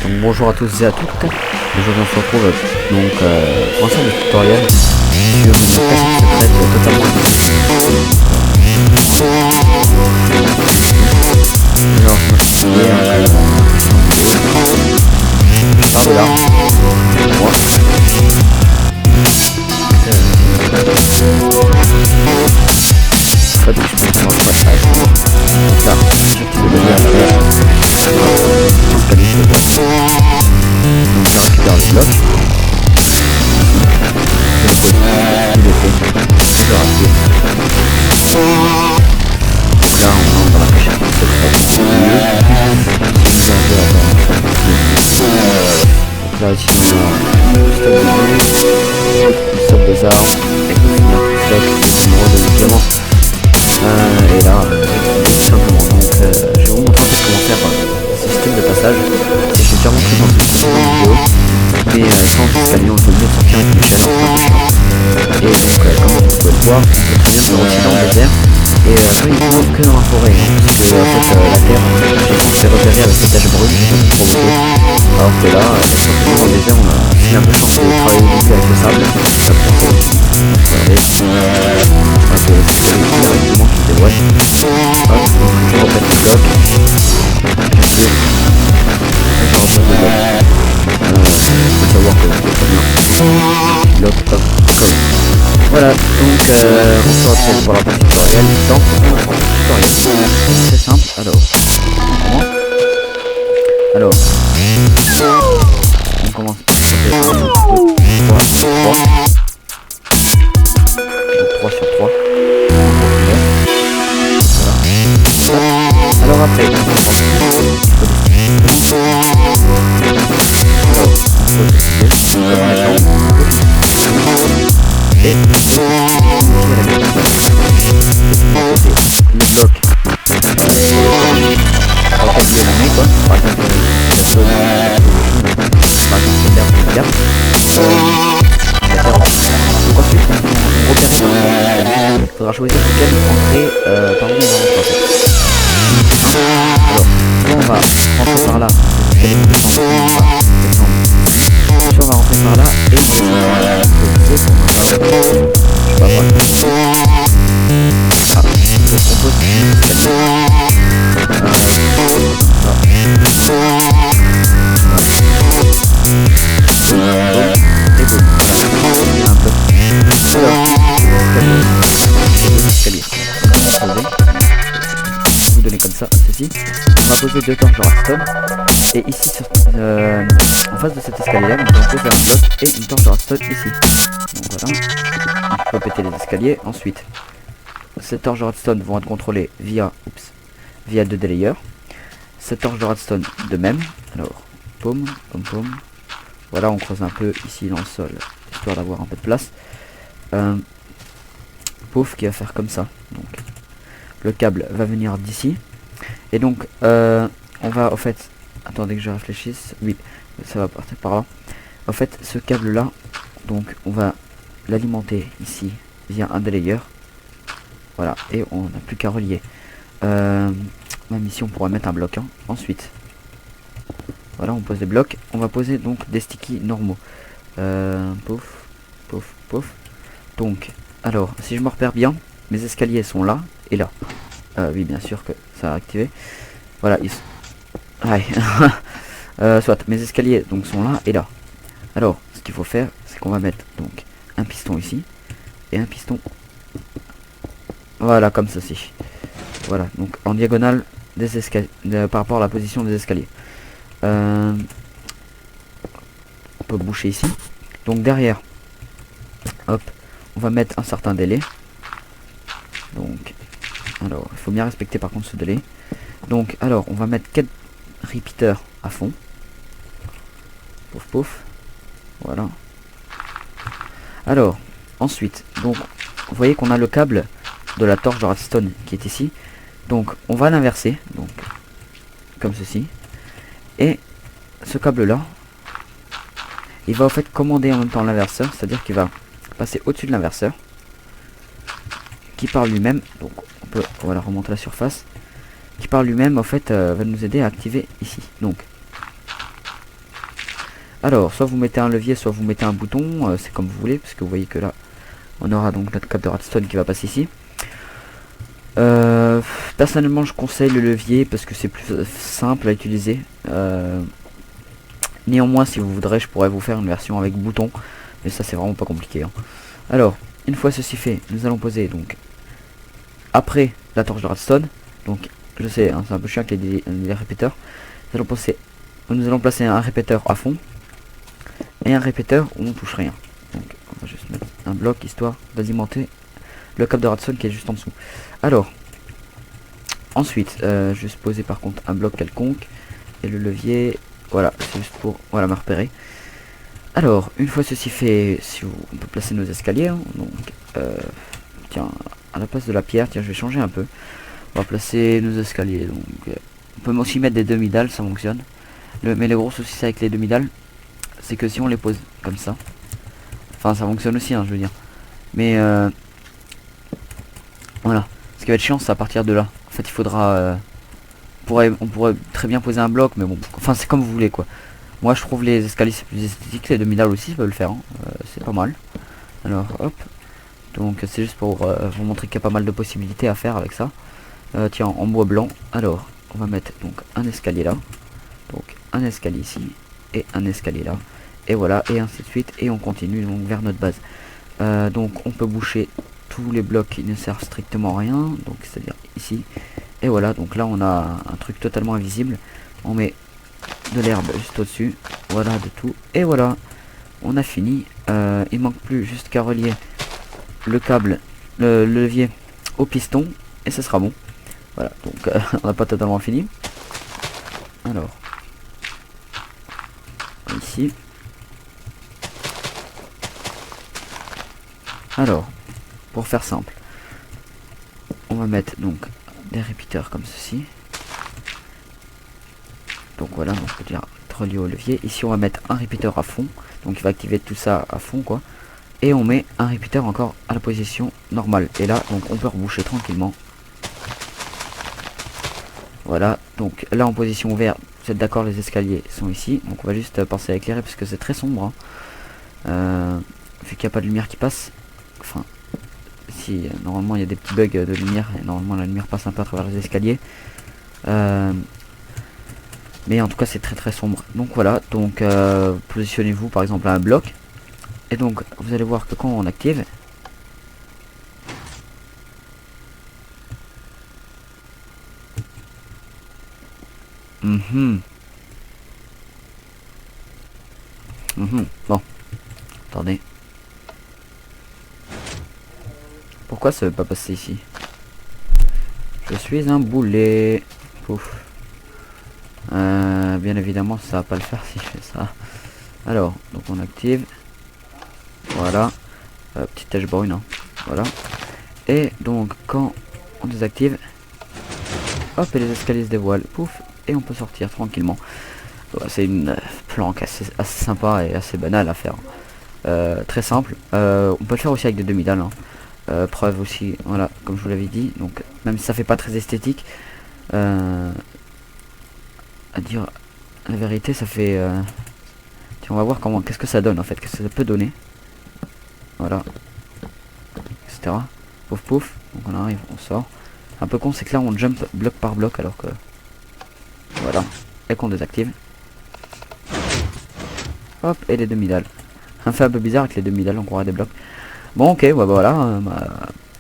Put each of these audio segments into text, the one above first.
Donc bonjour à tous et à toutes. Aujourd'hui on se retrouve donc pour un simple tutoriel sur une cassette secrète totalement inutile. Alors je me par de là. Moi. En fait je peux faire un passage. Donc là, j'active le lien derrière. Donc je récupère le bloc. Je le pose. Il est fait. Je rapide. Donc là on rentre dans la cachette secrète. Donc là ici on a stock des armes. Et pour finir stock des numéros de médicaments. Et là tout simplement donc je vais vous montrer en fait comment faire ce système de passage. J'ai déjà montré dans une précédente vidéo, mais sans escalier on peut mieux sortir avec une échelle, et donc comme vous pouvez le voir on peut très bien se retirer dans le désert et pas uniquement que dans la forêt, parce que en fait la terre j'ai pensé repérer avec les taches brunes qui peuvent provoquer, alors que là dans le désert on a aussi un peu de chance de travailler au début avec le sable, ça peut être aussi. Regardez, c'est directement qui se dévoile. Hop, je reprends le bloc. Je reprends le bloc. Il faut savoir que c'est très bien. Bloc, hop, comme. Voilà, donc on se retrouve pour la partie tutoriel dans la partie tutoriel. C'est simple, alors on commence par 1, 2, 3, 3. 3 sur 3. Voilà. Alors après, on va et le bloc. En fait, il est nommé quoi. Par exemple, l'herbe. Donc ensuite, on repère ça. Il faudra choisir quelle entrée par où on va rentrer en fait. Alors, soit on va rentrer par là, si on va rentrer par là et je sais pas moi. Ah, je propose vous donner comme ça, ceci. On va poser 2 torches de redstone. Et ici, en face de cet escalier là, on va poser un bloc et une torche de redstone ici. Donc voilà. On peut péter les escaliers. Ensuite, ces torches de redstone vont être contrôlées via 2 délayeurs. Cette torche de redstone de même. Alors, paume. Voilà, on creuse un peu ici dans le sol, histoire d'avoir un peu de place. Pouf qui va faire comme ça. Donc le câble va venir d'ici. Et donc on va au fait, attendez que je réfléchisse. Oui, ça va partir par là. En fait ce câble là, donc on va l'alimenter ici via un délayeur. Voilà, et on n'a plus qu'à relier. Même ici on pourra mettre un bloc. Ensuite, voilà, on pose des blocs. On va poser donc des stickies normaux. Pouf. Donc, alors, si je me repère bien, mes escaliers sont là et là. Oui, bien sûr que ça a activé. Voilà, ouais. Soit, mes escaliers donc sont là et là. Alors, ce qu'il faut faire, c'est qu'on va mettre donc un piston ici et un piston. Voilà, comme ceci. Voilà, donc en diagonale des escaliers, par rapport à la position des escaliers. On peut boucher ici. Donc derrière, hop, on va mettre un certain délai. Donc, alors, il faut bien respecter par contre ce délai. Donc, alors, on va mettre 4 repeaters à fond. Pouf. Voilà. Alors, ensuite, donc, vous voyez qu'on a le câble de la torche de redstone qui est ici. Donc, on va l'inverser. Donc, comme ceci. Et ce câble là, il va en fait commander en même temps l'inverseur, c'est-à-dire qu'il va passer au-dessus de l'inverseur, qui par lui-même, donc on va remonter à la surface, qui par lui-même en fait va nous aider à activer ici. Donc Alors, soit vous mettez un levier, soit vous mettez un bouton, c'est comme vous voulez, parce que vous voyez que là, on aura donc notre câble de redstone qui va passer ici. Personnellement, je conseille le levier parce que c'est plus simple à utiliser. Néanmoins, si vous voudrez, je pourrais vous faire une version avec bouton, mais ça c'est vraiment pas compliqué, hein. Alors, une fois ceci fait, nous allons poser donc après la torche de redstone. Donc, je sais, hein, c'est un peu chiant avec les répéteurs. Nous allons placer un répéteur à fond et un répéteur où on touche rien. Donc, on va juste mettre un bloc histoire d'alimenter le câble de redstone qui est juste en dessous. Alors, ensuite, juste poser par contre un bloc quelconque et le levier. Voilà, c'est juste pour voilà me repérer. Alors, une fois ceci fait, si on peut placer nos escaliers, hein, donc tiens, à la place de la pierre, tiens, je vais changer un peu. On va placer nos escaliers. Donc, on peut aussi mettre des demi-dalles, ça fonctionne. Mais le gros souci avec les demi-dalles, c'est que si on les pose comme ça, enfin ça fonctionne aussi, hein, je veux dire. Mais voilà, ce qui va être chiant, c'est à partir de là. En fait, il faudra, on pourrait très bien poser un bloc, mais bon, enfin c'est comme vous voulez quoi. Moi, je trouve les escaliers c'est plus esthétique, les demi-dalles aussi peuvent le faire, hein. C'est pas mal. Alors, hop. Donc c'est juste pour vous montrer qu'il y a pas mal de possibilités à faire avec ça. Tiens, en bois blanc. Alors, on va mettre donc un escalier là. Donc un escalier ici. Et un escalier là. Et voilà, et ainsi de suite. Et on continue donc vers notre base. Donc on peut boucher tous les blocs qui ne servent strictement à rien. Donc c'est-à-dire ici. Et voilà, donc là on a un truc totalement invisible. On met de l'herbe juste au-dessus. Voilà, de tout. Et voilà, on a fini. Il manque plus juste qu'à relier le câble, le levier au piston. Et ce sera bon. Voilà, donc on n'a pas totalement fini. Alors, ici. Alors, pour faire simple, on va mettre donc des répéteurs comme ceci. Donc voilà, on peut dire relié au levier. Ici, on va mettre un répéteur à fond. Donc il va activer tout ça à fond, quoi. Et on met un répéteur encore à la position normale. Et là, donc on peut reboucher tranquillement. Voilà, donc là en position verte, vous êtes d'accord, les escaliers sont ici. Donc on va juste penser à éclairer parce que c'est très sombre, hein. Vu qu'il n'y a pas de lumière qui passe. Enfin, si normalement il y a des petits bugs de lumière. Et normalement la lumière passe un peu à travers les escaliers. Mais en tout cas c'est très très sombre. Donc voilà, donc positionnez-vous par exemple à un bloc. Et donc vous allez voir que quand on active, bon, attendez. Pourquoi ça veut pas passer ici? Je suis un boulet. Pouf. Bien évidemment ça va pas le faire si je fais ça. Alors, donc on active. Voilà. Petite tache brune, hein. Voilà. Et donc quand on désactive, hop, et les escaliers se dévoilent. Pouf. Et on peut sortir tranquillement. C'est une planque assez sympa et assez banale à faire. Très simple. On peut le faire aussi avec des demi-dalles, hein. Preuve aussi, voilà, comme je vous l'avais dit. Donc même si ça fait pas très esthétique, à dire la vérité, ça fait tiens, on va voir comment, qu'est-ce que ça donne en fait, qu'est-ce que ça peut donner. Voilà, etc. Pouf pouf. Donc on arrive, on sort. Un peu con, c'est que là on jump bloc par bloc alors que voilà, et qu'on désactive. Hop, et les demi-dalles. Un fait un peu bizarre avec les demi-dalles, on croirait des blocs. Bon, ok, bah voilà.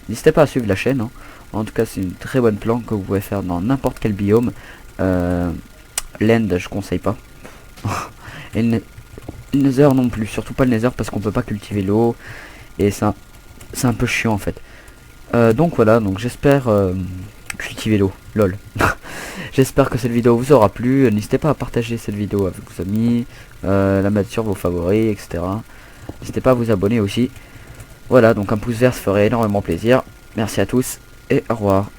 N'hésitez pas à suivre la chaîne, hein. En tout cas, c'est une très bonne planque que vous pouvez faire dans n'importe quel biome. L'end, je conseille pas. Et le nether non plus. Surtout pas le nether parce qu'on peut pas cultiver l'eau. Et ça, c'est un peu chiant en fait. Donc voilà, donc j'espère cultiver l'eau. Lol. J'espère que cette vidéo vous aura plu. N'hésitez pas à partager cette vidéo avec vos amis, la mettre sur vos favoris, etc. N'hésitez pas à vous abonner aussi. Voilà, donc un pouce vert, ça ferait énormément plaisir. Merci à tous et au revoir.